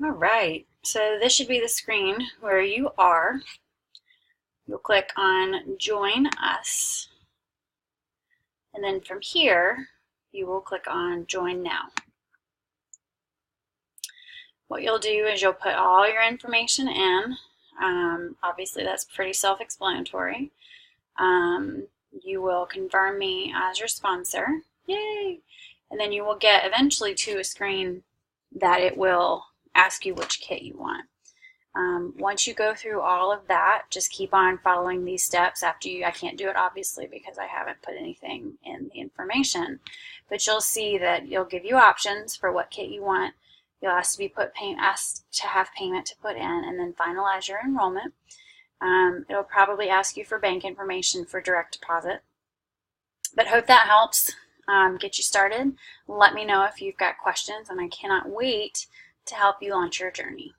All right, so this should be the screen where you are. You'll click on Join Us, and then from here, you will click on Join Now. What you'll do is you'll put all your information in. Obviously, that's pretty self-explanatory. You will confirm me as your sponsor. Yay! And then you will get eventually to a screen that it will ask you which kit you want. Once you go through all of that, just keep on following these steps after you. I can't do it obviously because I haven't put anything in the information, but you'll see that you'll give you options for what kit you want. You'll ask to have payment to put in, and then finalize your enrollment. It'll probably ask you for bank information for direct deposit. But hope that helps get you started. Let me know if you've got questions, and I cannot wait to help you launch your journey.